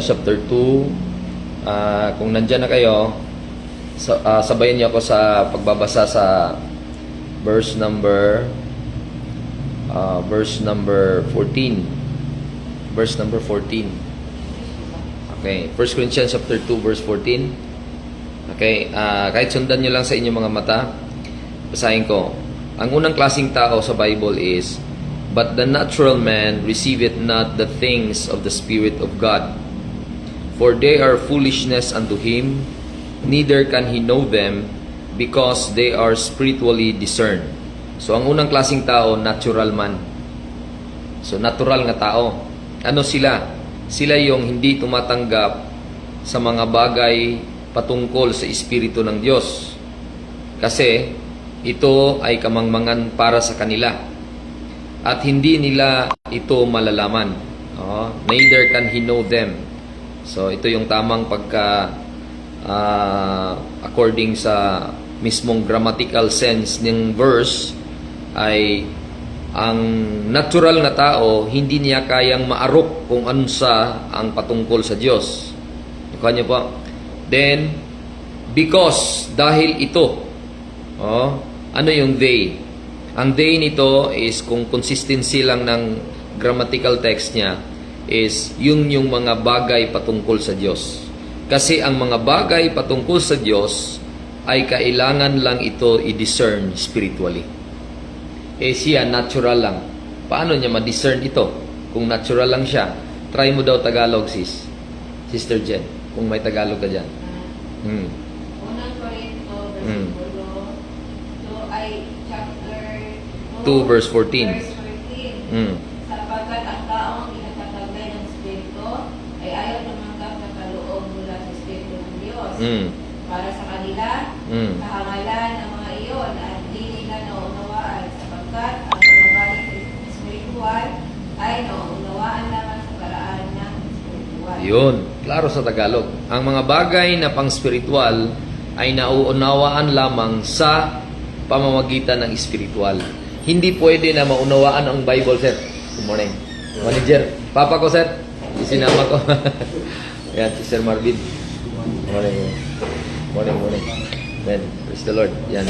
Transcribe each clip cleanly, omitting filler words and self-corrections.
Chapter 2. Kung nandyan na kayo, sabayan niyo ako sa pagbabasa sa verse number 14. Verse number 14. Okay, 1 Corinthians chapter 2 verse 14. Okay, kahit sundan niyo lang sa inyong mga mata, basahin ko. Ang unang klaseng tao sa Bible is, "But the natural man receiveth not the things of the Spirit of God, for they are foolishness unto him, neither can he know them, because they are spiritually discerned." So, ang unang klaseng tao, natural man. So, natural nga tao. Ano sila? Sila yung hindi tumatanggap sa mga bagay patungkol sa Espiritu ng Diyos. Kasi, ito ay kamangmangan para sa kanila. At hindi nila ito malalaman. Neither can he know them. So, ito yung tamang pagka according sa mismong grammatical sense ng verse ay ang natural na tao hindi niya kayang maarok kung ano sa ang patungkol sa Diyos. Ikuha niyo po. Then, because, dahil ito, ano yung they? Ang they nito is, kung consistency lang ng grammatical text niya, is yung mga bagay patungkol sa Diyos. Kasi ang mga bagay patungkol sa Diyos ay kailangan lang ito i-discern spiritually. Siya natural lang. Paano niya ma-discern ito? Kung natural lang siya, try mo daw Tagalog, Sister Jen, kung may Tagalog ka dyan. Unang Korinto, versikulo 2 ay chapter 2 verse 14. Verse 14. Sapagkat ang taong inatataglay ng Espiritu ay ayaw tumanggap na kaloob mula sa Espiritu ng Diyos. Para sa kanila, kahangalan ng mga iyon at di nila naunawaan, sapagkat ang mga bagay spiritual ay naunawaan lamang sa paraan ng spiritual. Yun, klaro sa Tagalog. Ang mga bagay na pang-spiritual ay nauunawaan lamang sa pamamagitan ng spiritual. Hindi pwede na maunawaan ang Bible, sir. Good morning. Manager, papa ko, sir. Isinama ko. Ayan, Sister Marvin. Morning. Morning. Amen. Praise the Lord. Yan.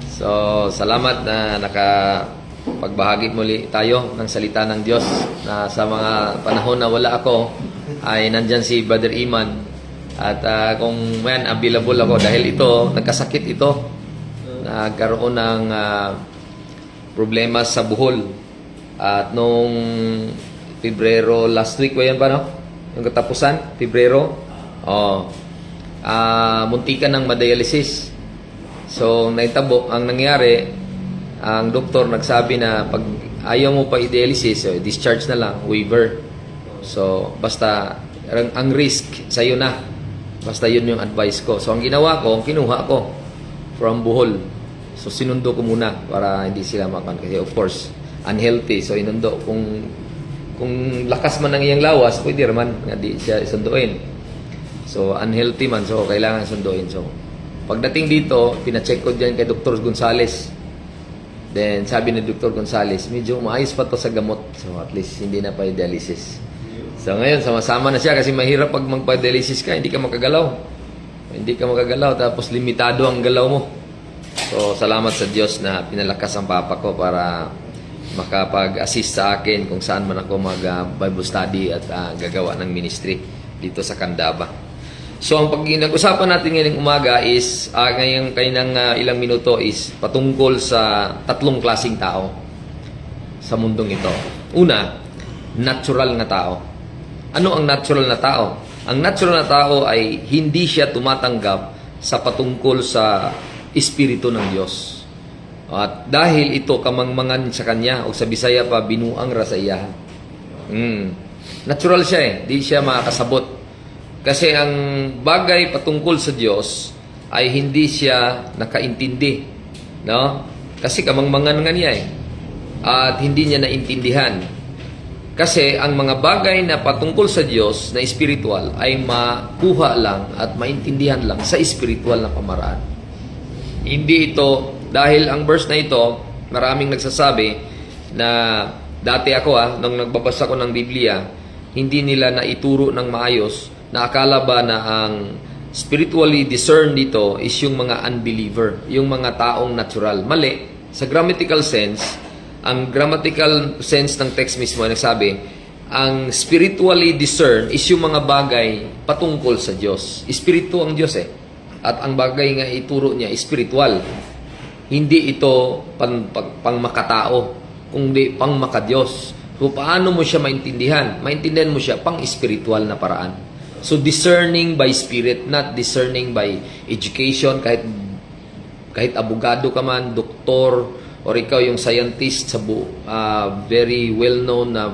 So, salamat na nakapagbahagi muli tayo ng salita ng Diyos. Na sa mga panahon na wala ako, ay nandyan si Brother Iman. At kung available ako dahil ito, nagkasakit ito. Nagkaroon ng problema sa buhol. At nung Pebrero last week, ba yan ba, no? Yung katapusan, Pebrero. Muntikan ng madialysis. So, naitabo, ang nangyari, ang doktor nagsabi na pag ayaw mo pa i-dialysis, discharge na lang, waiver. So, basta, ang risk sa'yo na. Basta yun yung advice ko. So, ang ginawa ko, kinuha ko from Bohol. So, sinundo ko muna para hindi sila makan. Kasi, of course, unhealthy. So, inundo. Kung lakas man ang iyang lawas, pwede naman nga di siya isunduin. So, unhealthy man. So, kailangan sunduin. So, pagdating dito, pinacheck ko dyan kay Dr. Gonzales. Then, sabi ni Dr. Gonzales, medyo maayos pa to sa gamot. So, at least, hindi na pa dialysis. So, ngayon, sama-sama na siya kasi mahirap pag magpa-dialysis ka, hindi ka makagalaw. Hindi ka makagalaw, tapos limitado ang galaw mo. So, salamat sa Diyos na pinalakas ang papa ko para makapag-assist sa akin kung saan man ako mag-Bible study at gagawa ng ministry dito sa Candaba. So, ang pag-usapan natin ngayong umaga is, ngayong ilang minuto is patungkol sa tatlong klaseng tao sa mundong ito. Una, natural na tao. Ano ang natural na tao? Ang natural na tao ay hindi siya tumatanggap sa patungkol sa Espiritu ng Diyos. At dahil ito kamangmangan sa kanya, o sa Bisaya pa, binuang rasaya. Natural siya di siya makakasabot. Kasi ang bagay patungkol sa Diyos ay hindi siya nakaintindi. No? Kasi kamangmangan nga niya at hindi niya naintindihan. Kasi ang mga bagay na patungkol sa Diyos na spiritual ay makuha lang at maintindihan lang sa spiritual na pamaraan. Hindi ito, dahil ang verse na ito, maraming nagsasabi na dati ako nung nagbabasa ko ng Biblia, hindi nila naituro ng maayos na akala ba na ang spiritually discerned dito is yung mga unbeliever, yung mga taong natural. Mali. Sa grammatical sense, ang grammatical sense ng text mismo ay nagsabi, ang spiritually discerned is yung mga bagay patungkol sa Diyos. Espiritu ang Diyos eh. At ang bagay nga ituro niya, spiritual. Hindi ito pang makatao, kundi pang makadiyos. So, paano mo siya maintindihan? Maintindihan mo siya pang spiritual na paraan. So, discerning by spirit, not discerning by education, kahit abogado ka man, doktor, or ikaw yung scientist sa very well-known na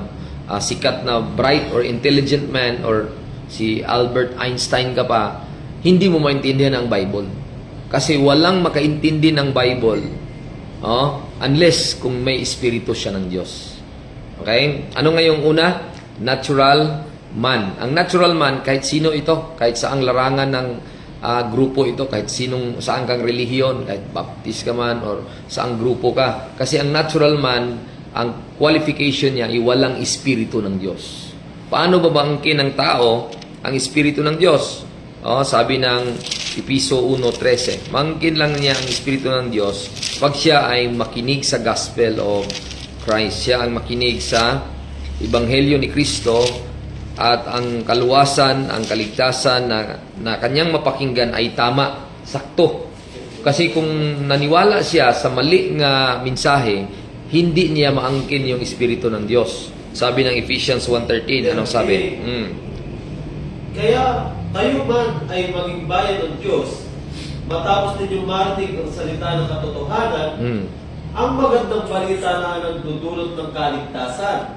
sikat na bright or intelligent man, or si Albert Einstein ka pa, hindi mo maintindihan ang Bible. Kasi walang makaintindi ng Bible unless kung may espiritu siya ng Diyos. Okay? Ano nga yung una? Natural man. Ang natural man, kahit sino ito, kahit saang larangan ng grupo ito, kahit saan kang relihiyon, kahit baptist ka man or saang grupo ka. Kasi ang natural man, ang qualification niya ay walang espiritu ng Diyos. Paano babangkin ng tao ang espiritu ng Diyos? Sabi ng Episo 1:13, mangkin lang niya ang espiritu ng Diyos pag siya ay makinig sa gospel of Christ. Siya ang makinig sa ebanghelyo ni Kristo, at ang kaluwasan, ang kaligtasan na kanyang mapakinggan ay tama, sakto. Kasi kung naniwala siya sa mali nga mensahe, hindi niya maangkin yung espiritu ng Diyos. Sabi ng Ephesians 1:13, anong sabi? Kaya kayo man ay maging bayan ng Diyos, matapos ninyong marinig ang salita ng katotohanan, ang magandang balita na nagdudulot ng kaligtasan.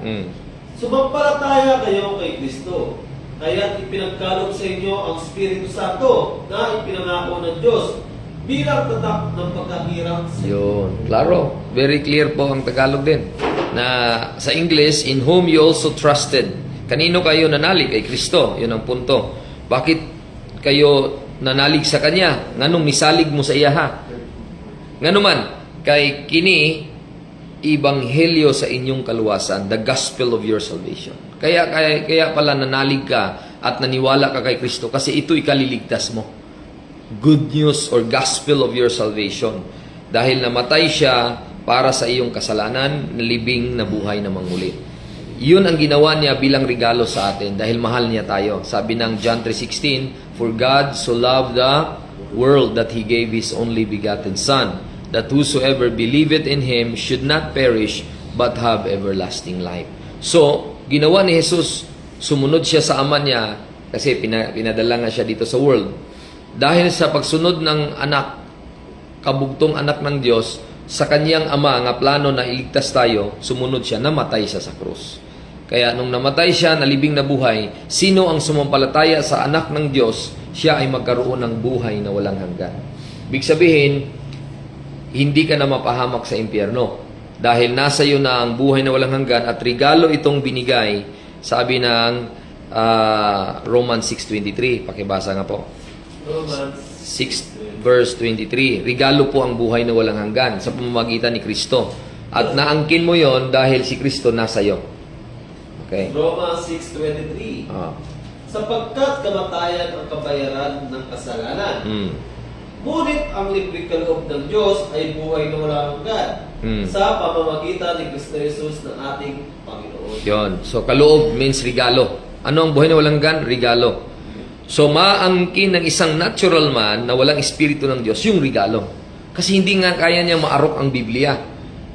Sumampalataya kayo kay Kristo, kaya ipinagkaloob sa inyo ang Espiritu Santo na ipinangako ng Diyos bilang tatak ng pagkahirap sa inyo. Yun, klaro. Very clear po ang Tagalog din. Na sa English, in whom you also trusted. Kanino kayo nanalig? Kay Kristo. Yun ang punto. Bakit kayo nanalig sa Kanya? Nganong misalig mo sa iya ha? Ngano man, kay kini ibanghelyo sa inyong kaluwasan, the gospel of your salvation. Kaya pala nanalig ka at naniwala ka kay Kristo kasi ito ikaliligtas mo. Good news or gospel of your salvation. Dahil namatay siya para sa iyong kasalanan, nalibing na buhay na muli. Yun ang ginawa niya bilang regalo sa atin dahil mahal niya tayo. Sabi ng John 3:16, for God so loved the world that He gave His only begotten Son, that whosoever believeth in Him should not perish, but have everlasting life. So, ginawa ni Jesus, sumunod siya sa ama niya, kasi pinadala nga siya dito sa world. Dahil sa pagsunod ng anak, kabugtong anak ng Diyos, sa kanyang ama, nga plano na iligtas tayo, sumunod siya, namatay siya sa krus. Kaya nung namatay siya, nalibing na buhay, sino ang sumampalataya sa anak ng Diyos, siya ay magkaroon ng buhay na walang hanggan. Ibig sabihin, hindi ka na mapahamak sa impyerno. Dahil nasa iyo na ang buhay na walang hanggan at regalo itong binigay, sabi ng Romans 6:23. Pakibasa nga po. Romans 6 verse 23. Regalo po ang buhay na walang hanggan sa pamamagitan ni Kristo. At naangkin mo yon dahil si Kristo nasa iyo. Okay? Romans 6:23. Sapagkat kamatayan ang kabayaran ng kasalanan. Ngunit ang libreng kaloob ng Diyos ay buhay na walang hanggan sa pamamagitan ni Kristo Jesus na ating Panginoon. Yon. So, kaloob means regalo. Ano ang buhay na walang hanggan? Regalo. So, maangkin ng isang natural man na walang espiritu ng Diyos, yung regalo. Kasi hindi nga kaya niya maarok ang Biblia.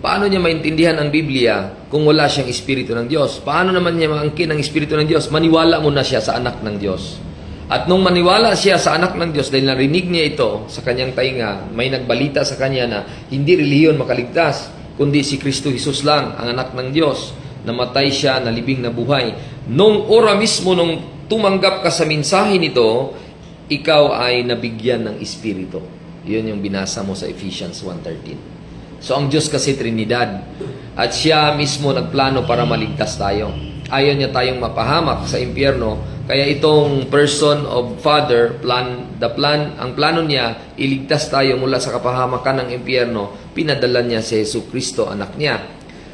Paano niya maintindihan ang Biblia kung wala siyang espiritu ng Diyos? Paano naman niya maangkin ang espiritu ng Diyos? Maniwala muna siya sa anak ng Diyos. At nung maniwala siya sa anak ng Diyos, dahil narinig niya ito sa kanyang tainga, may nagbalita sa kanya na hindi relihiyon makaligtas, kundi si Kristo Jesus lang, ang anak ng Diyos. Namatay siya, nalibing na buhay. Nung ora mismo, nung tumanggap ka sa mensahe nito, ikaw ay nabigyan ng Espiritu. Yun yung binasa mo sa Ephesians 1:13. So, ang Diyos kasi Trinidad. At siya mismo nagplano para maligtas tayo. Ayaw niya tayong mapahamak sa impyerno. Kaya itong person of Father, ang plano niya, iligtas tayo mula sa kapahamakan ng impyerno, pinadala niya si Jesu Kristo, anak niya.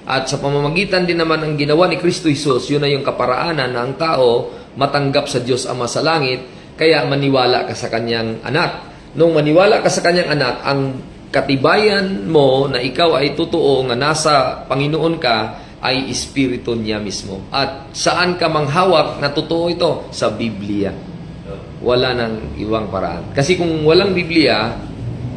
At sa pamamagitan din naman ang ginawa ni Kristo Jesus, yun na yung kaparaanan na ang tao matanggap sa Diyos Ama sa langit, kaya maniwala ka sa kanyang anak. Nung maniwala ka sa kanyang anak, ang katibayan mo na ikaw ay totoo nga nasa Panginoon ka ay Espiritu niya mismo. At saan ka manghawak na totoo ito? Sa Biblia. Wala nang ibang paraan. Kasi kung walang Biblia,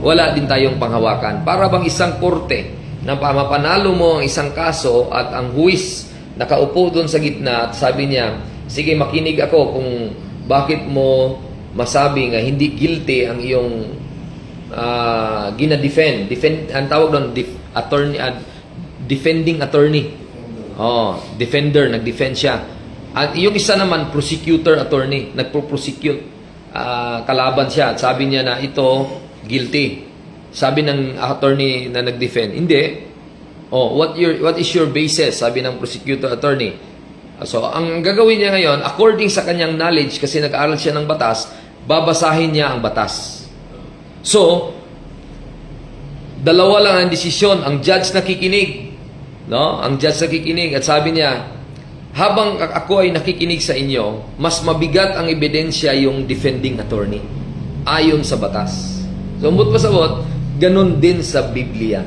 wala din tayong panghawakan. Para bang isang korte na mapanalo mo ang isang kaso at ang huwis nakaupo doon sa gitna at sabi niya, sige, makinig ako kung bakit mo masabi nga hindi guilty ang iyong gina-defend. Ang tawag doon, defending attorney. Defender, nag-defend siya. At yung isa naman, prosecutor attorney, nagpo-prosecute. Kalaban siya at sabi niya na ito, guilty. Sabi ng attorney na nag-defend, hindi. What is your basis? Sabi ng prosecutor attorney. So, ang gagawin niya ngayon, according sa kanyang knowledge, kasi nag-aaral siya ng batas, babasahin niya ang batas. So, dalawa lang ang desisyon. Ang judge nakikinig. No? Ang judge nakikinig at sabi niya, habang ako ay nakikinig sa inyo, mas mabigat ang ebidensya yung defending attorney ayon sa batas. So, umbot pa sabot, ganun din sa Biblia.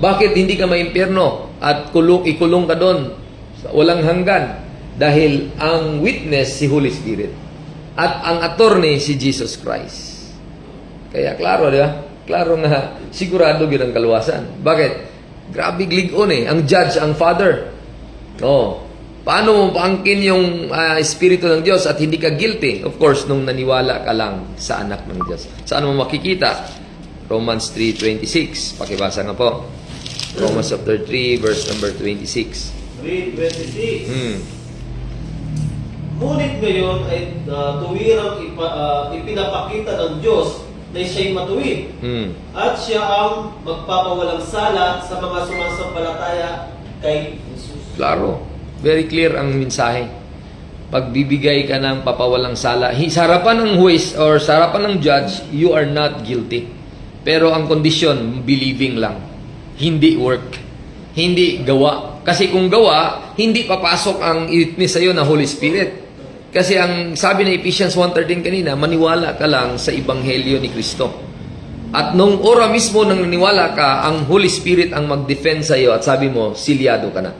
Bakit hindi ka maimpyerno at ikulong ka doon? Walang hanggan. Dahil ang witness si Holy Spirit. At ang attorney si Jesus Christ. Kaya klaro, di ba? Klaro nga, sigurado yun ang kaluwasan. Bakit? Grabe gligon Ang judge, ang father. Paano mo paangkin yung Espiritu ng Diyos at hindi ka guilty? Of course, nung naniwala ka lang sa anak ng Diyos. Saan mo makikita? Romans 3:26. Pakibasa nga po. Romans chapter 3, verse number 26. 3:26. Ngunit ngayon ay tuwirang ipinapakita ng Diyos na siya'y matuwid. At siya ang magpapawalang sala sa mga sumasampalataya kay Jesus. Klaro. Very clear ang mensahe. Pagbibigay ka ng papawalang sala, sa harapan ng huwes or sa harapan ng judge, you are not guilty. Pero ang kondisyon, believing lang. Hindi work. Hindi gawa. Kasi kung gawa, hindi papasok ang witness sa iyo na Holy Spirit. Kasi ang sabi ng Ephesians 1:13 kanina, maniwala ka lang sa Ebanghelyo ni Kristo. At nung ora mismo nang naniwala ka, ang Holy Spirit ang mag-defend sa iyo at sabi mo, silyado ka na.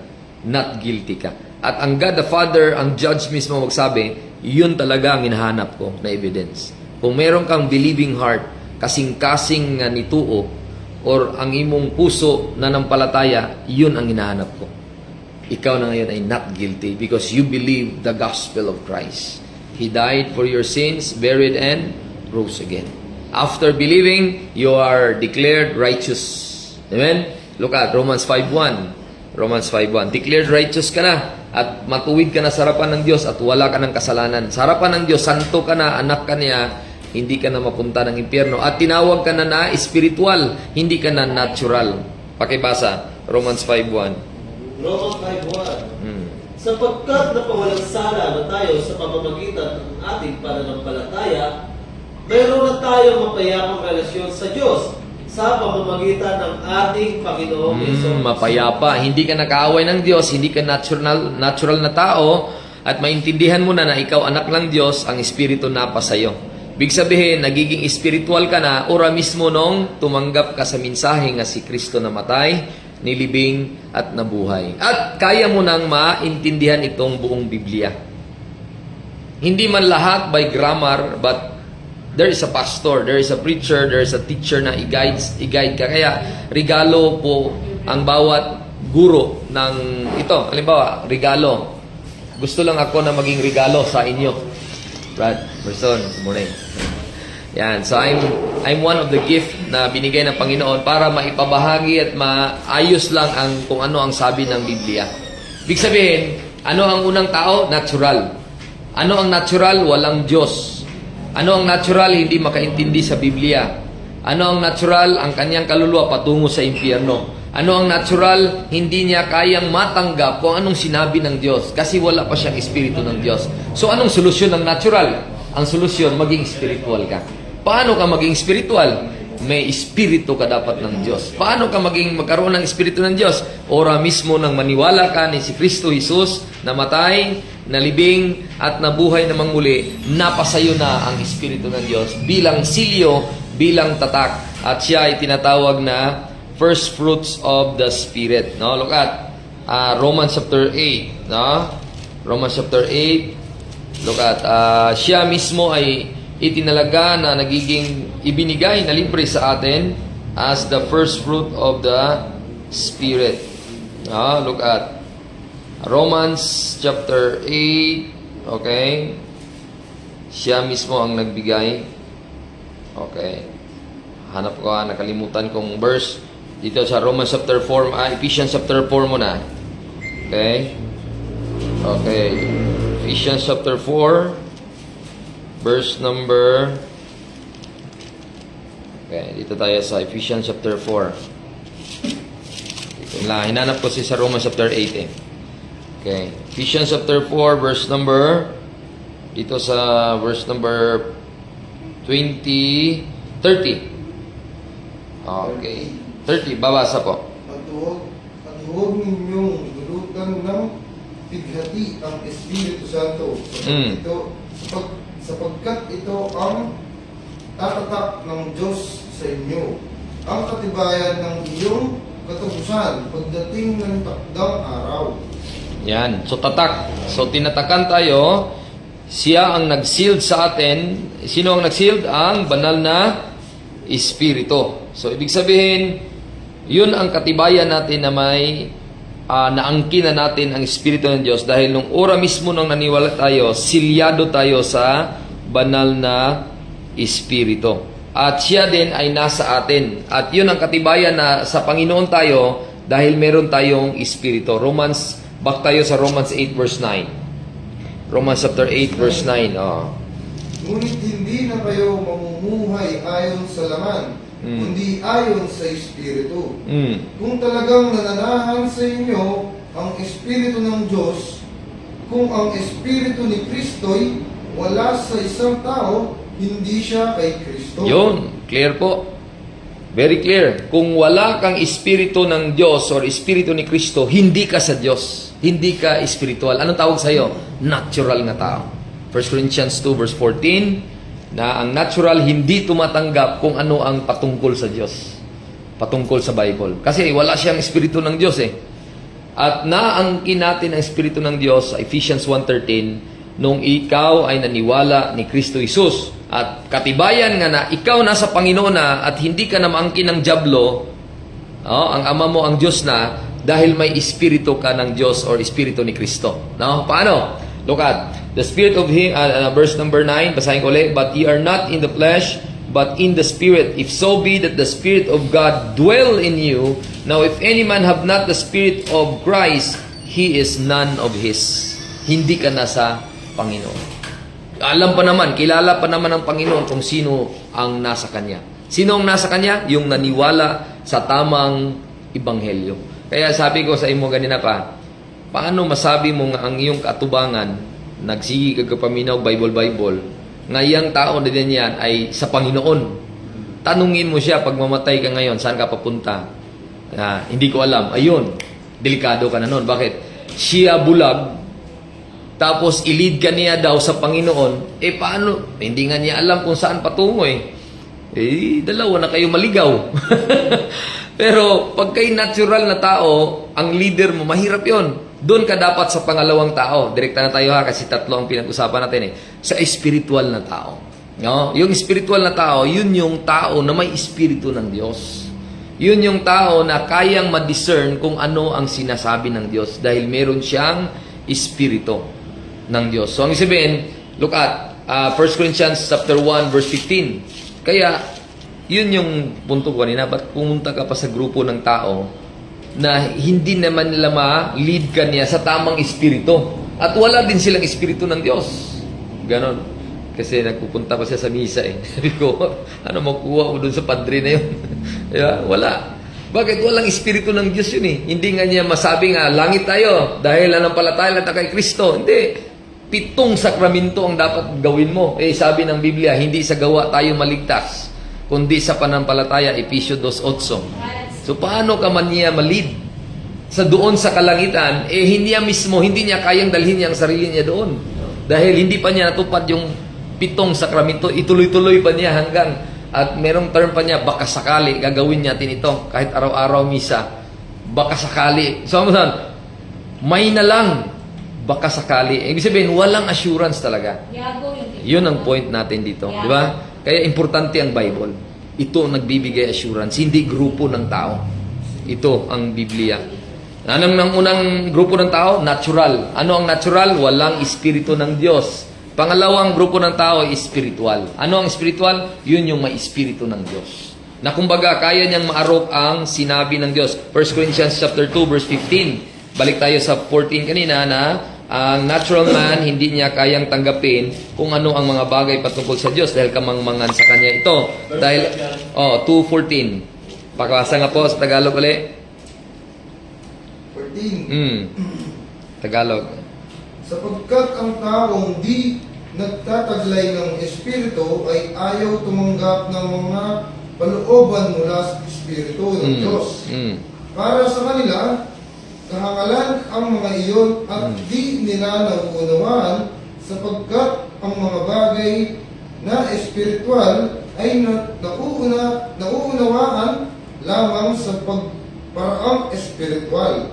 Not guilty ka. At ang God the Father, ang judge mismo magsabi, yun talaga ang hinahanap ko na evidence. Kung meron kang believing heart, kasing-kasing nga nituo, or ang imong puso na nampalataya, yun ang hinahanap ko. Ikaw na ngayon ay not guilty because you believe the gospel of Christ. He died for your sins, buried, and rose again. After believing, you are declared righteous. Amen? Look at Romans 5:1. Romans 5:1. Declared righteous ka na at matuwid ka na sa harapan ng Diyos at wala ka ng kasalanan. Sa harapan ng Diyos, santo ka na, anak ka niya, hindi ka na mapunta ng impyerno. At tinawag ka na spiritual, hindi ka na natural. Pakibasa, Romans 5:1. Romans 5:1. Sapagkat napawalang sala na tayo sa pamamagitan ng ating pananampalataya, mayroon na tayong mapayapang relasyon sa Diyos sa pamamagitan ng ating Panginoong Hesus. Mapayapa. Hindi ka nakaaway ng Diyos, hindi ka natural na tao, at maintindihan mo na na ikaw anak ng Diyos, ang Espiritu napa sa iyo. Big sabihin, nagiging spiritual ka na, ora mismo nung tumanggap ka sa mensahe nga si Kristo namatay, nilibing at nabuhay. At kaya mo nang maintindihan itong buong Biblia. Hindi man lahat by grammar, but there is a pastor, there is a preacher, there is a teacher na i-guide ka. Kaya regalo po ang bawat guro ng ito. Halimbawa, regalo. Gusto lang ako na maging regalo sa inyo. Brad, person, good morning. Yan, so I'm one of the gift na binigay ng Panginoon para maipabahagi at maayos lang kung ano ang sabi ng Biblia. Ibig sabihin, ano ang unang tao? Natural. Ano ang natural? Walang Diyos. Ano ang natural? Hindi makaintindi sa Biblia. Ano ang natural? Ang kanyang kaluluwa patungo sa impyerno. Ano ang natural? Hindi niya kayang matanggap kung anong sinabi ng Diyos kasi wala pa siyang Espiritu ng Diyos. So anong solusyon ng natural? Ang solusyon, maging spiritual ka. Paano ka maging spiritual? may espiritu ka dapat ng Diyos. Paano ka magkaroon ng espiritu ng Diyos? Ora mismo nang maniwala ka ni si Kristo Jesus, namatay, nalibing, at nabuhay namang muli, napasayo na ang espiritu ng Diyos bilang silyo, bilang tatak. At siya ay tinatawag na first fruits of the Spirit. No? Look at Romans chapter 8. No? Romans chapter 8. Look at, siya mismo ay itinalaga na nagiging ibinigay na libre sa atin as the first fruit of the Spirit. Look at Romans chapter 8. Okay. Siya mismo ang nagbigay. Okay. Hanap ko, nakalimutan kong verse. Dito sa Romans chapter 4, Ephesians chapter 4 muna. Okay. Okay. Ephesians chapter 4. Verse number... Okay, dito tayo sa Ephesians chapter 4. Dito lang, hinanap ko sa Romans chapter 8 eh. Okay, Ephesians chapter 4, verse number... Dito sa verse number 30. Okay, 30, babasa po. At huwag ninyong dulutan ng pighati ang Espiritu Santo sapagkat ito ang tatatak ng Diyos sa inyo, ang katibayan ng iyong katapusan pagdating ng takdang araw. Yan, so tatak. So tinatakan tayo, siya ang nag-sealed sa atin. Sino ang nag-sealed? Ang banal na Espiritu. So ibig sabihin, yun ang katibayan natin na may naangkin na natin ang Espiritu ng Diyos dahil nung ora mismo nang naniwala tayo, silyado tayo sa banal na Espiritu. At siya din ay nasa atin. At yun ang katibayan na sa Panginoon tayo dahil meron tayong Espiritu. Back tayo sa Romans 8 verse 9. Romans chapter 8 verse 9. Ngunit hindi na kayo mamumuhay ayon sa laman, kundi ayon sa Espiritu. Kung talagang nananahan sa inyo ang Espiritu ng Diyos, kung ang Espiritu ni Kristo'y wala sa isang tao, hindi siya kay Kristo. Yun, clear po. Very clear. Kung wala kang Espiritu ng Diyos or Espiritu ni Kristo, hindi ka sa Diyos. Hindi ka espiritual. Anong tawag sa'yo? Natural na tao. 1 Corinthians 2 verse 14, na ang natural hindi tumatanggap kung ano ang patungkol sa Diyos. Patungkol sa Bible. Kasi wala siyang Espiritu ng Diyos eh. At naangkin natin ang Espiritu ng Diyos sa Ephesians 1:13 nung ikaw ay naniwala ni Kristo Jesus. At katibayan nga na ikaw nasa Panginoon na at hindi ka na maangkin ng dyablo, ang ama mo ang Diyos na dahil may Espiritu ka ng Diyos or Espiritu ni Kristo. No? Paano? Look at the Spirit of Him, verse number 9, basahin ko ulit. But ye are not in the flesh, but in the Spirit, if so be that the Spirit of God dwell in you. Now if any man have not the Spirit of Christ, he is none of His. Hindi ka nasa Panginoon. Alam pa naman, kilala pa naman ng Panginoon kung sino ang nasa Kanya. Sino ang nasa Kanya? Yung naniwala sa tamang Ebanghelyo. Kaya sabi ko sa imo ganina pa, paano masabi mo nga ang iyong katubangan, nagsigi ka kapaminaw, Bible, nga iyang tao na din yan ay sa Panginoon? Tanungin mo siya, pag mamatay ka ngayon, saan ka papunta? Hindi ko alam. Ayun, delikado ka na nun. Bakit? Siya bulag, tapos ilid ka niya daw sa Panginoon, paano? Hindi nga niya alam kung saan patungo dalawa na kayo maligaw. Pero pag kay natural na tao, ang leader mo, mahirap yon. Doon ka dapat sa pangalawang tao. Direkta na tayo kasi tatlo ang pinag-usapan natin Sa spiritual na tao. No? Yung spiritual na tao, yun yung tao na may espiritu ng Diyos. Yun yung tao na kayang ma-discern kung ano ang sinasabi ng Diyos dahil meron siyang espiritu ng Diyos. So ang sabihin, look at 1 Corinthians chapter 1 verse 15. Kaya yun yung punto ko kanina, ba't pumunta ka pa sa grupo ng tao na hindi naman nila ma-lead ka niya sa tamang espiritu at wala din silang espiritu ng Diyos. Ganon. Kasi nagpupunta pa siya sa misa Sabi ko, ano makuha ko dun sa padre na yun? Wala. Bakit? Walang espiritu ng Diyos yun Hindi nga niya masabi nga, langit tayo dahil nanampalataya lang kay Kristo. Hindi. 7 sakramento ang dapat gawin mo. Sabi ng Biblia, hindi sa gawa tayo maligtas. kundi sa pananampalataya, Efesyo 2:8. So paano ka man niya malid sa doon sa kalangitan, hindi niya kayang dalhin niya ang sarili niya doon. Dahil hindi pa niya natupad yung 7 sakramento, ituloy-tuloy pa niya hanggang, at merong term pa niya, baka sakali, gagawin natin ito, kahit araw-araw misa, baka sakali. So, may na lang, baka sakali. Ibig sabihin, walang assurance talaga. Yago yung Yun ang point natin dito. Di ba? Kaya importante ang Bible. Ito ang nagbibigay assurance, hindi grupo ng tao. Ito ang Biblia. Anong ng unang grupo ng tao? Natural. Ano ang natural? Walang espiritu ng Diyos. Pangalawang grupo ng tao ay spiritual. Ano ang spiritual? Yun yung may espiritu ng Diyos. Na kumbaga, kaya niyang maarok ang sinabi ng Diyos. 1 Corinthians chapter 2 verse 15. Balik tayo sa 14 kanina na ang natural man, hindi niya kayang tanggapin kung ano ang mga bagay patungkol sa Diyos dahil kamangmangan sa kanya ito. Dahil, 2:14. Pakabasa nga po sa Tagalog ulit. 14. Tagalog. Sapagkat ang taong di nagtataglay ng Espiritu ay ayaw tumanggap ng mga palooban mula sa Espiritu ng Diyos. Para sa kanila, kahangalan ang mga iyon at di nila nauunawaan sapagkat ang mga bagay na espiritual ay nauunawaan lamang sa pagparaang espiritual.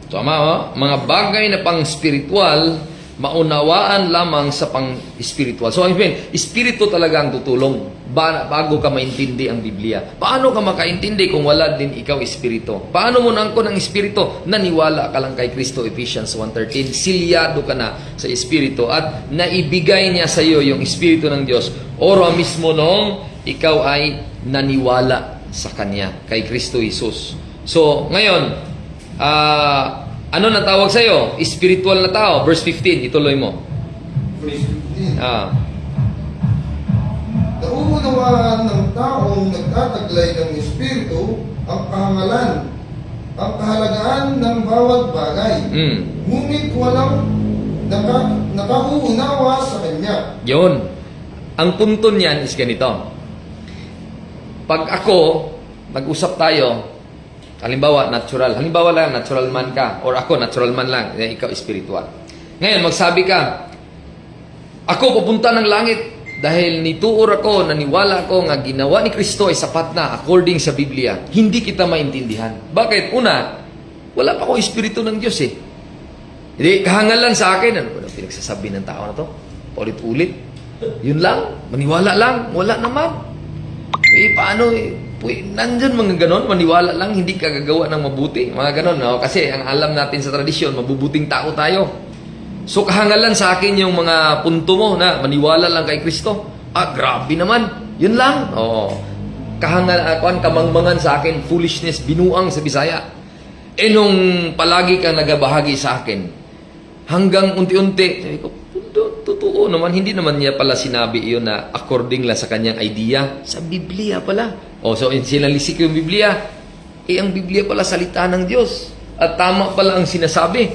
Tama, mga bagay na pang-spiritual, maunawaan lamang sa pang-spiritual. So, I mean, espiritu talaga ang tutulong bago ka maintindi ang Biblia. Paano ka makaintindi kung wala din ikaw espiritu? Paano mo naangkon ang espiritu? Naniwala ka lang kay Kristo, Ephesians 1:13. Silyado ka na sa espiritu at naibigay niya sa iyo yung espiritu ng Diyos. Oro mismo nung ikaw ay naniwala sa Kanya, kay Kristo Jesus. So, ngayon, ano na tawag sa'yo? Spiritual na tao. Verse 15, ituloy mo. Verse 15. Nauunawaan ng taong nagtataglay ng Espiritu ang kahangalan, ang kahalagaan ng bawat bagay. Ngunit walang nakauunawa sa Kanya. Yun. Ang punto niyan is ganito. Pag ako, mag-usap tayo, halimbawa, natural. Halimbawa lang, natural man ka. Or ako, natural man lang. Ikaw, spiritual. Ngayon, magsabi ka, ako pupunta ng langit dahil nituor ako, naniwala ako nga ginawa ni Kristo ay sapat na according sa Biblia. Hindi kita maintindihan. Bakit? Una, wala pa ako espiritu ng Diyos eh. Hindi, kahangalan sa akin. Ano ba pinagsasabi ng tao na to? Ulit-ulit. Yun lang. Maniwala lang. Wala naman. Paano eh? Nandyan mga ganon, maniwala lang, hindi ka gagawa ng mabuti. Mga ganon, no? Kasi ang alam natin sa tradisyon, mabubuting tao tayo. So kahangalan sa akin yung mga punto mo na maniwala lang kay Kristo. Grabe naman. Yun lang. Kamangmangan sa akin, foolishness, binuang sa Bisaya. Nung palagi kang nagabahagi sa akin, hanggang unti-unti, sabi ko, totoo naman, hindi naman niya pala sinabi iyon na according lang sa kanyang idea. Sa Biblia pala. So sinalisik yung Biblia. Ang Biblia pala salita ng Diyos. At tama pala ang sinasabi.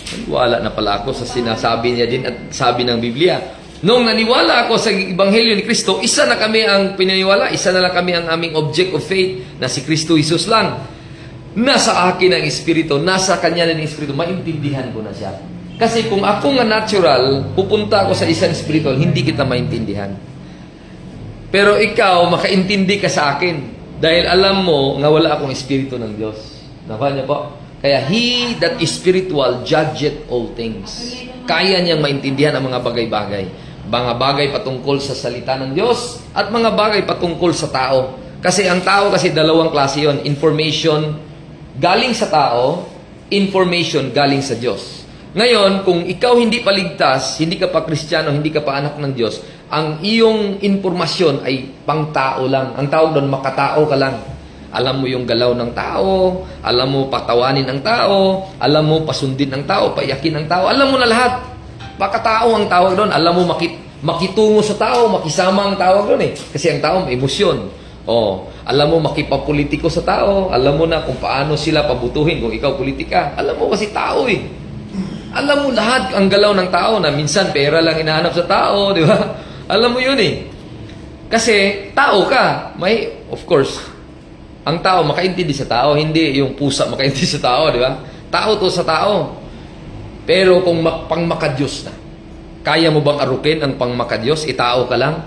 Naniwala na pala ako sa sinasabi niya din at sabi ng Biblia. Nung naniwala ako sa Ebanghelyo ni Kristo, isa na kami ang pinaniwala, isa na lang kami ang aming object of faith na si Kristo Jesus lang. Nasa akin ang Espiritu, nasa Kanya ng Espiritu, maintindihan ko na siya. Kasi kung ako nga natural, pupunta ako sa isang spiritual, hindi kita maintindihan. Pero ikaw, makaintindi ka sa akin. Dahil alam mo nga wala akong espiritu ng Diyos. Nakuha niyo po? Kaya he that is spiritual judgeth all things. Kaya niyang maintindihan ang mga bagay-bagay. Mga bagay patungkol sa salita ng Diyos at mga bagay patungkol sa tao. Kasi ang tao kasi dalawang klase yon. Information galing sa tao, information galing sa Diyos. Ngayon, kung ikaw hindi pa ligtas, hindi ka pa Kristiyano, hindi ka pa anak ng Diyos, ang iyong informasyon ay pang-tao lang. Ang tawag doon, makatao ka lang. Alam mo yung galaw ng tao, alam mo patawanin ang tao, alam mo pasundin ang tao, paiyakin ang tao, alam mo na lahat. Makatao ang tawag doon. Alam mo makitungo sa tao, makisama ang tawag doon eh. Kasi ang tao may emosyon. Alam mo makipapolitiko sa tao, alam mo na kung paano sila pabutuhin kung ikaw politika. Alam mo kasi tao eh. Alam mo lahat ang galaw ng tao na minsan pera lang hinahanap sa tao, di ba? Alam mo yun eh. Kasi tao ka. May, of course, ang tao makaintindi sa tao, hindi yung pusa makaintindi sa tao, di ba? Tao to sa tao. Pero kung pangmakadiyos na, kaya mo bang arukin ang pangmakadiyos? Itao ka lang?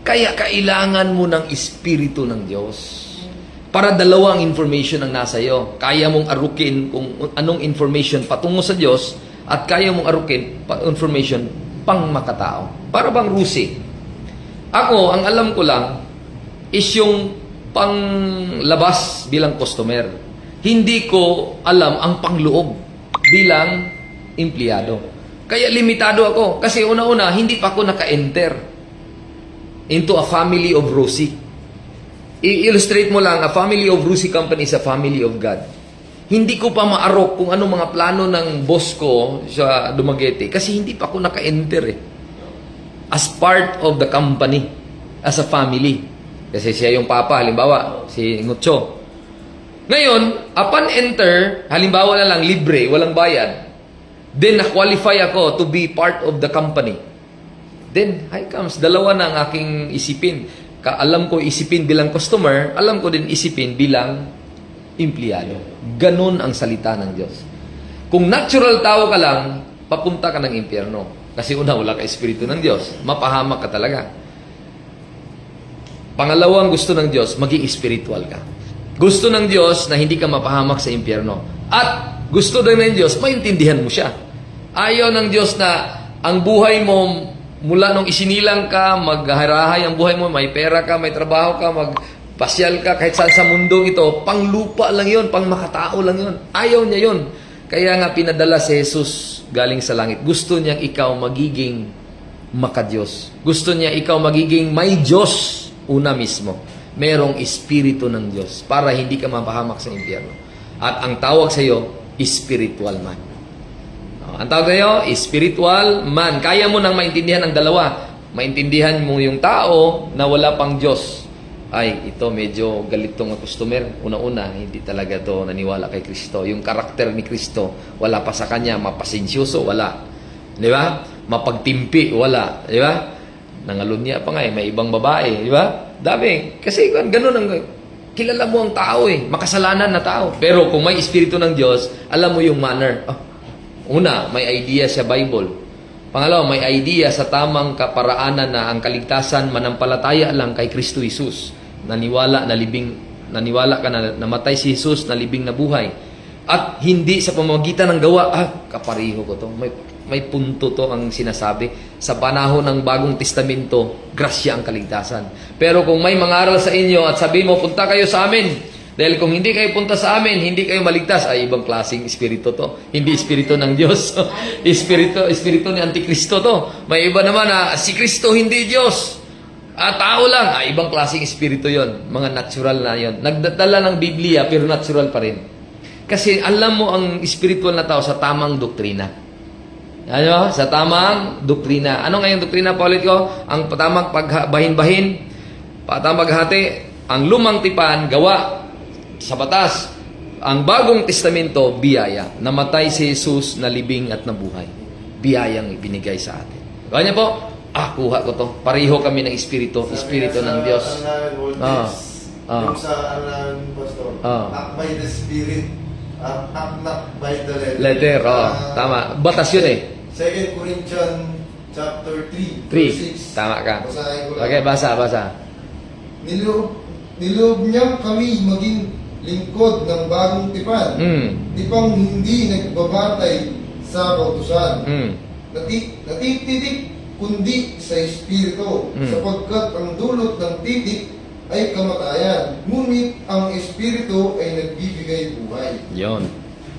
Kaya kailangan mo ng Espiritu ng Diyos. Para dalawang information ang nasa iyo. Kaya mong arukin kung anong information patungo sa Diyos at kaya mong arukin information pang makatao. Para bang rusi. Ako, ang alam ko lang is yung panglabas bilang customer. Hindi ko alam ang pangloob bilang empleyado. Kaya limitado ako. Kasi una-una, hindi pa ako naka-enter into a family of Rosie. I-illustrate mo lang, a family of Rosie Company is a family of God. Hindi ko pa maarok kung ano mga plano ng boss ko sa Dumaguete kasi hindi pa ako naka-enter as part of the company, as a family. Kasi siya yung papa, halimbawa, si Ngutso. Ngayon, upon enter, halimbawa na lang, libre, walang bayad, then na-qualify ako to be part of the company. Then, here comes, dalawa na ang aking isipin. Alam ko isipin bilang customer, alam ko din isipin bilang empleyado. Ganun ang salita ng Diyos. Kung natural tao ka lang, papunta ka ng impyerno. Kasi una, wala ka espiritu ng Diyos. Mapahamak ka talaga. Pangalawang gusto ng Diyos, maging spiritual ka. Gusto ng Diyos na hindi ka mapahamak sa impyerno. At gusto din ng Diyos, maintindihan mo siya. Ayaw ng Diyos na ang buhay mo, mula nung isinilang ka, magharahay ang buhay mo, may pera ka, may trabaho ka, magpasyal ka, kahit saan sa mundong ito, pang lupa lang yon, pang makatao lang yon. Ayaw niya yon. Kaya nga pinadala si Jesus galing sa langit. Gusto niyang ikaw magiging makadiyos. Gusto niya ikaw magiging may Diyos una mismo. Merong espiritu ng Diyos para hindi ka mapahamak sa impyerno. At ang tawag sa iyo, spiritual man. Ang tawag sa'yo, spiritual man. Kaya mo nang maintindihan ang dalawa. Maintindihan mo yung tao na wala pang Diyos. Ay, ito medyo galit tong customer. Una-una, hindi talaga to naniwala kay Kristo. Yung karakter ni Kristo, wala pa sa kanya. Mapasensyoso, wala. Di ba? Mapagtimpi, wala. Di ba? Nangalunya pa nga may ibang babae. Di ba? Dami. Kasi ganun ang kilala mo ang tao makasalanan na tao. Pero kung may espiritu ng Diyos, alam mo yung manner. Una, may idea sa Bible. Pangalawa, may idea sa tamang kaparaanan na ang kaligtasan manampalataya lang kay Kristo Jesus. Naniwala ka na namatay si Jesus, na libing na buhay. At hindi sa pamamagitan ng gawa, kapariho ko to. May punto to ang sinasabi. Sa panahon ng Bagong Testamento, grasya ang kaligtasan. Pero kung may mangaral sa inyo at sabihin mo, punta kayo sa amin. Dahil kung hindi kayo punta sa amin, hindi kayo maligtas, ay ibang klaseng espiritu to. Hindi espiritu ng Diyos. espiritu ni Antikristo to. May iba naman na si Kristo hindi Diyos. Tao lang. Ibang klaseng espiritu yon. Mga natural na yon. Nagdadala ng Biblia pero natural pa rin. Kasi alam mo ang spiritual na tao sa tamang doktrina. Ano? Sa tamang doktrina. Ano nga yung doktrina? Paulit ko, ang tamang pagbahin-bahin, tamang paghati, ang lumang tipan, gawa sa batas. Ang Bagong Testamento, biyaya. Namatay si Jesus na libing at nabuhay. Biyayang ibinigay sa atin. Kanya po, kuha ko to. Pareho kami ng espiritu ng Diyos. Yung sa pastor, act by the Spirit, act not by the letter. Tama. Batas yun 2 Corinthians chapter 3, 3. Tama ka. Basahin ko lang. Okay, basa. Niloob niya kami maging lingkod ng bagong tipan. Tipang hindi nagbabatay sa kautusan. Natititik kundi sa Espiritu. Sapagkat ang dulot ng titik ay kamatayan. Ngunit ang Espiritu ay nagbibigay buhay. Yon.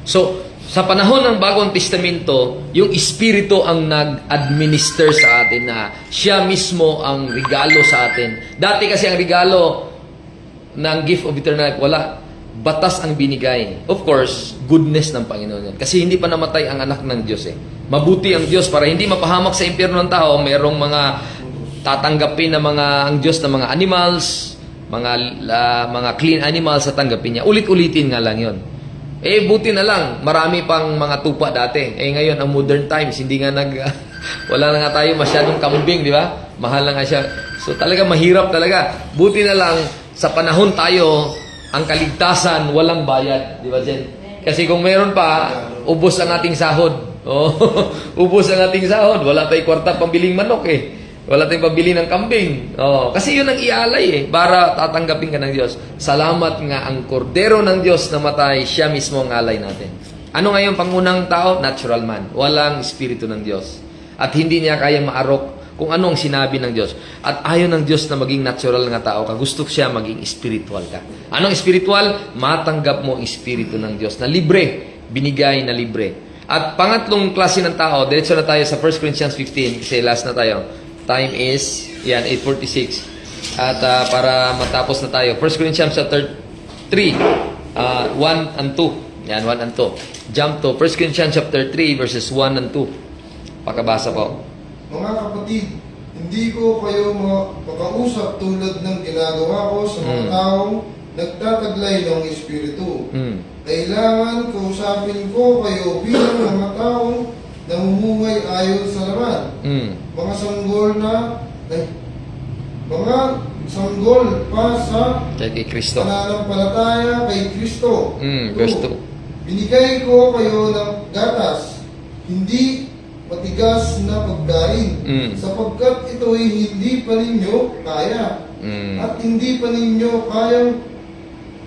So, sa panahon ng Bagong Testamento, yung Espiritu ang nag-administer sa atin na siya mismo ang regalo sa atin. Dati kasi ang regalo ng gift of eternal life, wala. Batas ang binigay. Of course, goodness ng Panginoon yan. Kasi hindi pa namatay ang anak ng Diyos Mabuti ang Diyos para hindi mapahamak sa impyerno ng tao. Merong mga tatanggapin na ang Diyos na mga animals, mga clean animals sa tanggapin niya. Ulit-ulitin nga lang yon. Buti na lang, marami pang mga tupa dati. Ngayon, ang modern times, hindi nga wala na nga tayo masyadong kambing, di ba? Mahal na nga siya. So talaga mahirap talaga. Buti na lang sa panahon tayo, ang kaligtasan walang bayad, di ba Jen? Kasi kung meron pa, ubos ang ating sahod. Oh, ubos ang ating sahod. Wala tayong kwarta pambiling manok eh. Wala tayong pambili ng kambing. Oh, kasi yun ang ialay eh, para tatanggapin ka ng Diyos. Salamat nga ang kordero ng Diyos na matay, siya mismo ang alay natin. Ano ngayon pangunang tao? Natural man. Walang espiritu ng Diyos. At hindi niya kayang maarok kung ano ang sinabi ng Diyos. At ayaw ng Diyos na maging natural nga tao ka. Gusto siya maging spiritual ka. Anong spiritual? Matanggap mo ang espiritu ng Diyos na libre. Binigay na libre. At pangatlong klase ng tao, diretso na tayo sa 1 Corinthians 15 kasi last na tayo. Time is, 8:46. At para matapos na tayo, 1 Corinthians chapter 3, 1 and 2. Yan, 1 and 2. Jump to 1 Corinthians chapter 3, verses 1 and 2. Pakabasa po. Mga kapatid, hindi ko kayo makausap tulad ng ginagawa ko sa mga taong nagtataglay ng Espiritu. Kailangan kausapin ko kayo bilang mga taong namumuhay ayon sa laman. Mga sanggol pa sa Kay Kristo. pananampalataya kay Kristo. Kristo. Binigay ko kayo ng gatas, hindi matigas na pagkain, sapagkat ito'y hindi pa ninyo kaya, at hindi pa ninyo kayang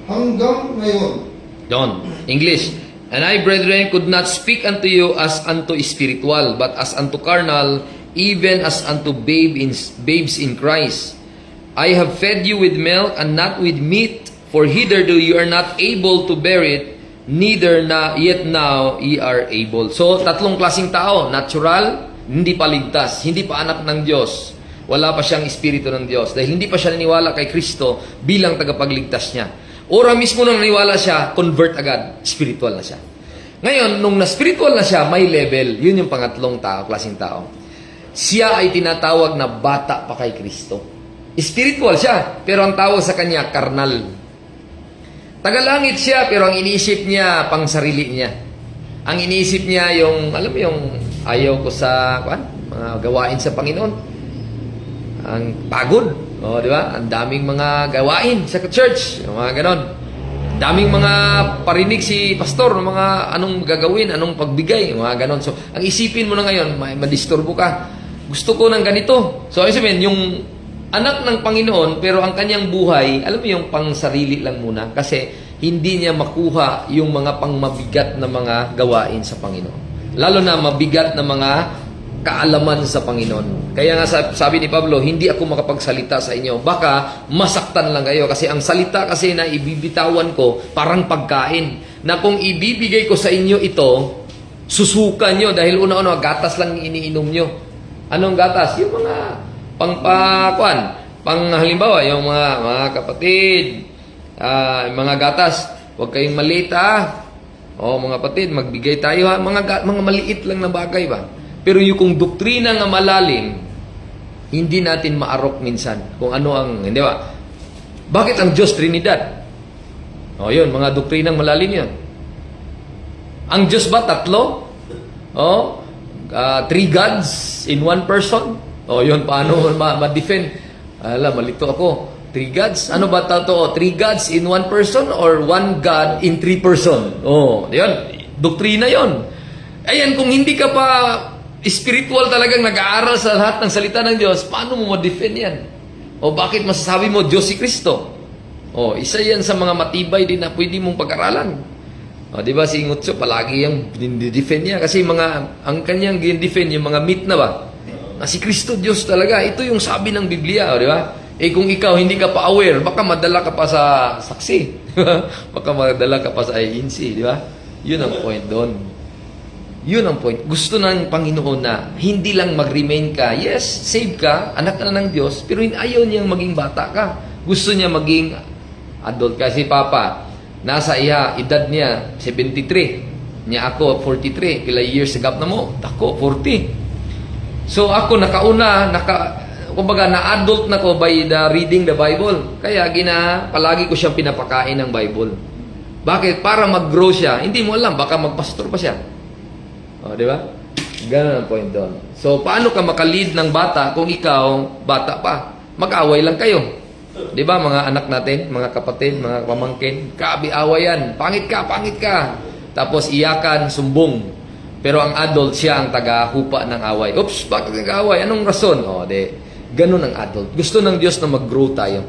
hanggang ngayon. Don. English. And I, brethren, could not speak unto you as unto spiritual, but as unto carnal, even as unto babes in Christ. I have fed you with milk and not with meat, for hitherto you are not able to bear it, neither yet now ye are able. So, tatlong klaseng tao. Natural, hindi pa ligtas, hindi pa anak ng Diyos. Wala pa siyang espiritu ng Diyos. Dahil hindi pa siya naniwala kay Kristo bilang tagapagligtas niya. Ora mismo nang naniwala siya, convert agad. Spiritual na siya. Ngayon, nung na-spiritual na siya, may level. Yun yung pangatlong tao, klaseng tao. Siya ay tinatawag na bata pa kay Kristo. Spiritual siya, pero ang tawag sa kanya, karnal. Tagalangit siya, pero ang iniisip niya, pang sarili niya. Ang iniisip niya yung, alam mo yung, ayaw ko sa, mga gawain sa Panginoon. Ang pagod. O, di ba? Ang daming mga gawain sa church. Yung mga ganon. Daming mga parinig si pastor, mga anong gagawin, anong pagbigay, mga ganon. So, ang isipin mo na ngayon, madisturbo ka. Gusto ko ng ganito. So, ay sabihin, yung anak ng Panginoon, pero ang kanyang buhay, alam mo yung pang sarili lang muna. Kasi, hindi niya makuha yung mga pangmabigat na mga gawain sa Panginoon. Lalo na mabigat na mga kaalaman sa Panginoon. Kaya nga sabi ni Pablo, hindi ako makapagsalita sa inyo. Baka masaktan lang kayo. Kasi ang salita kasi na ibibitawan ko, parang pagkain. Na kung ibibigay ko sa inyo ito, susukan nyo. Dahil una-una, gatas lang iniinom nyo. Anong gatas? Yung mga halimbawa, yung mga kapatid, mga gatas, huwag kayong maliit O mga kapatid, magbigay tayo mga maliit lang na bagay ba? Pero yung kung doktrina nga malalim, hindi natin maarok minsan kung ano ang, hindi ba? Bakit ang Diyos Trinidad? O yun, mga doktrinang malalim yun. Ang Diyos ba tatlo? O, 3 gods in one person? O yun, paano ma-defend? Malito ako. 3 gods? Ano ba totoo? 3 gods in one person or 1 God in 3 person? O, yun, doktrina yun. Ayan, kung hindi ka pa spiritual talagang nag-aaral sa lahat ng salita ng Diyos, paano mo ma-defend yan? O bakit masasabi mo Diyos si Kristo? O, isa yan sa mga matibay din na pwede mong pag-aralan. O, di ba si Ngutso, palagi yung defend niya. Kasi ang kanyang defend yung mga myth na ba? Na si Kristo Diyos talaga. Ito yung sabi ng Biblia, o, di ba? Kung ikaw hindi ka pa aware, baka madala ka pa sa saksi. Baka madala ka pa sa INC, di ba? Yun ang point doon. Yun ang point. Gusto ng Panginoon na hindi lang mag-remain ka. Yes, save ka, anak ka na ng Diyos, pero ayaw niyang maging bata ka. Gusto niya maging adult ka. Si Papa, nasa edad niya, 73. Niya ako, 43. Pila years gap na mo? Ako, 40. So ako, kumbaga, na-adult na ko by reading the Bible. Kaya palagi ko siyang pinapakain ng Bible. Bakit? Para mag-grow siya. Hindi mo alam, baka magpastor pa siya. O, di ba? Ganun ang point doon. So, paano ka makalid ng bata kung ikaw bata pa? mag-away lang kayo. Di ba, mga anak natin, mga kapatid, mga pamangkin, kaabi-awayan, pangit ka. Tapos iyakan, sumbong. Pero ang adult, siya ang taga-hupa ng away. Oops, bakit nag-away? Anong rason? O, ganun ang adult. Gusto ng Diyos na mag-grow tayo.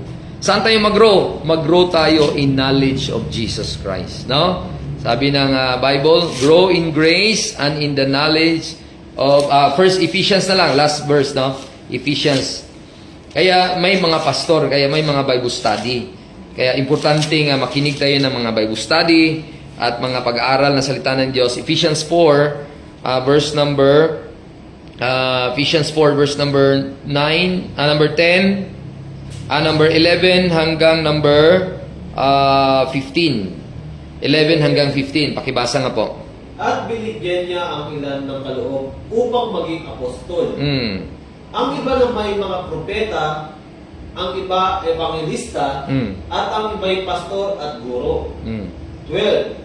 Saan tayo mag-grow? Mag-grow tayo in knowledge of Jesus Christ. No? Sabi ng Bible, grow in grace and in the knowledge of, first Ephesians na lang, last verse, no? Ephesians. Kaya may mga pastor, kaya may mga Bible study. Kaya importante nga makinig tayo ng mga Bible study at mga pag-aaral na salita ng Diyos. Ephesians 4, verse number 9, number 10, number 11 hanggang number 15. 11 hanggang 15. Pakibasa nga po. At binigyan niya ang ilan ng kaloob upang maging apostol. Ang iba na may mga propeta, ang iba evangelista, at ang iba'y pastor at guro. 12.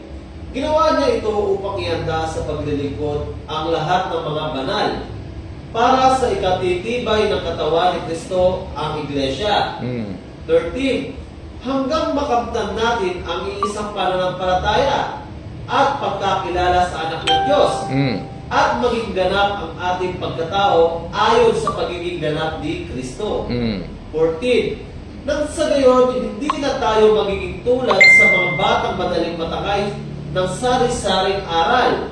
Ginawa niya ito upang ihanda sa paglilingkod ang lahat ng mga banal para sa ikatitibay ng katawan ni Kristo, ang iglesia. 13. Hanggang makamtan natin ang iisang pananampalataya at pagkakilala sa anak ng Diyos. At maging ganap ang ating pagkatao ayon sa pagiging ganap ni Kristo. 14. Nang sa gayon, hindi na tayo magiging tulad sa mga batang madaling matakay ng sari-saring aral.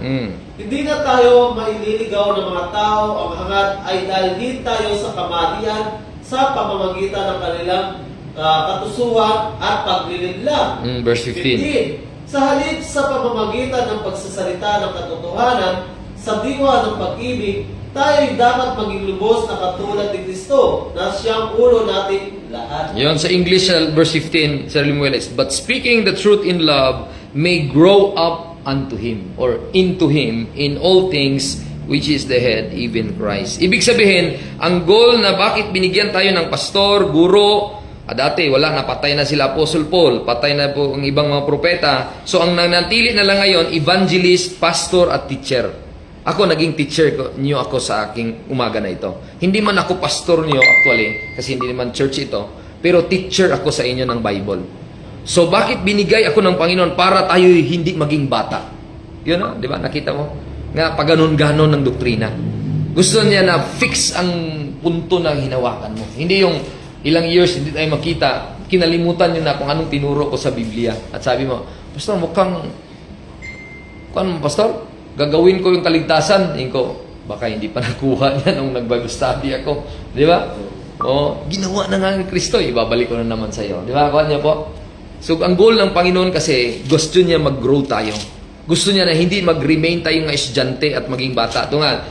Hindi na tayo maililigaw ng mga tao, ang hangat ay dalhin tayo sa kamalian sa pamamagitan ng kanilang katusuhan at paglilinlang. Verse 15. Sa halip sa pamamagitan ng pagsasalita ng katotohanan, sa diwa ng pag-ibig, tayo'y dapat maging lubos na katulad ni Kristo, na siyang ulo natin lahat. Yon sa English, verse 15, Sir Limueles, but speaking the truth in love may grow up unto Him, or into Him, in all things, which is the head, even Christ. Ibig sabihin, ang goal na bakit binigyan tayo ng pastor, guro, dati wala, napatay na sila Apostle Paul, patay na po ang ibang mga propeta. So ang nanatili na lang ngayon, evangelist, pastor at teacher. Ako naging teacher niyo ako sa aking umaga na ito. Hindi man ako pastor niyo actually, kasi hindi naman church ito, pero teacher ako sa inyo ng Bible. So bakit binigay ako ng Panginoon? Para tayo hindi maging bata. Yun o, di ba? Nakita mo? Nga paganon-ganon ng doktrina. Gusto niya na fix ang punto na hinawakan mo. Hindi yung ilang years hindi tayo makita, kinalimutan niyo na kung anong tinuro ko sa Biblia. At sabi mo, Pastor, mukhang, Pastor, gagawin ko yung kaligtasan. Hindi ko, baka hindi pa nakuha niya nung nag-Bible study ako. Di ba? O, ginawa na nga ni Kristo, ibabalik ko na naman sa iyo. Di ba? Kuha niya po. So, ang goal ng Panginoon kasi, gusto niya mag-grow tayo. Gusto niya na hindi mag-remain tayong estudyante at maging bata. Ito nga,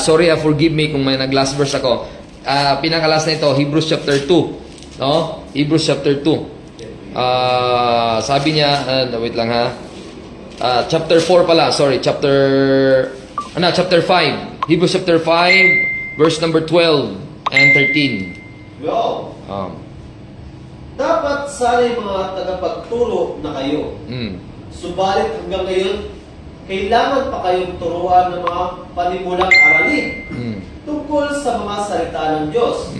sorry, forgive me kung may nag-last verse ako. Pinakalas na ito, Hebrews chapter 2. No? Hebrews chapter 2. Sabi niya, wait lang ha. Chapter 4 pala, sorry, chapter 5. Hebrews chapter 5, verse number 12 and 13. Yo! Dapat sana'y mga tagapagturo na kayo. Subalit hanggang ngayon, kailangan pa kayong turuan ng mga panimulang aralin tungkol sa mga salita ng Diyos.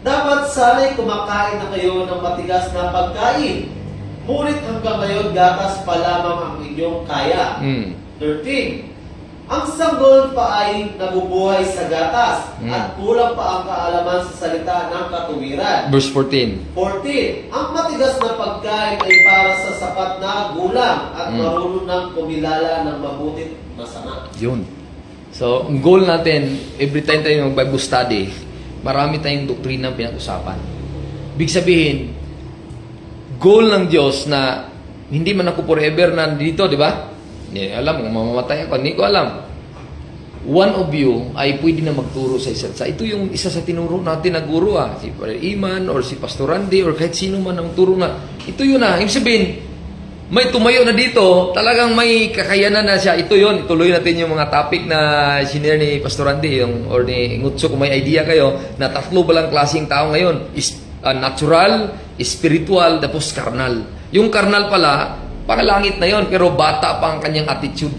Dapat sana'y kumakain na kayo ng matigas na pagkain. Ngunit hanggang ngayon, gatas pa lamang ang inyong kaya. 13. Ang sanggol pa ay nabubuhay sa gatas at kulang pa ang kaalaman sa salita ng katuwiran. Verse 14. 14. Ang matigas na pagkain ay para sa sapat na gulang at marunong ng kumilala ng mabutit masama. Yun. So, ang goal natin, every time tayo mag-Bible study, marami tayong doktrina ang pinag-usapan. Ibig sabihin, goal ng Diyos na hindi man ako forever nandito, di ba? Hindi alam kung mamamatay ako, hindi ko alam. One of you ay pwede na magturo sa isa't isa. Ito yung isa sa tinuro natin na guro, si Brother Iman or si Pastor Randy or kahit sino man ang turo na. Ito yun na. Ibig sabihin, may tumayo na dito, talagang may kakayanan na siya. Ito yun, ituloy natin yung mga topic na sinare ni Pastor Randy or ni Ngutso. Kung may idea kayo na tatlo ba lang klaseng tao ngayon? Natural, spiritual, tapos carnal. Yung carnal pala, pangalangit na yon, pero bata pa ang kanyang attitude.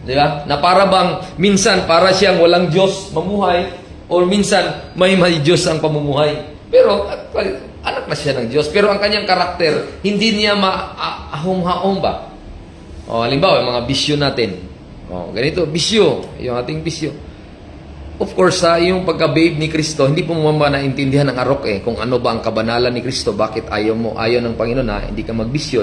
Di ba? Na para bang, minsan para siyang walang Diyos mamuhay, or minsan may Diyos ang pamumuhay. Pero anak na siya ng Diyos. Pero ang kanyang karakter, hindi niya maahom-haom ba? O, halimbawa, yung mga bisyo natin. O, ganito, bisyo. Yung ating bisyo. Of course, yung pagka-babe ni Kristo, hindi po mo naintindihan ng arok kung ano ba ang kabanalan ni Kristo, bakit ayaw ng Panginoon na hindi ka magbisyo.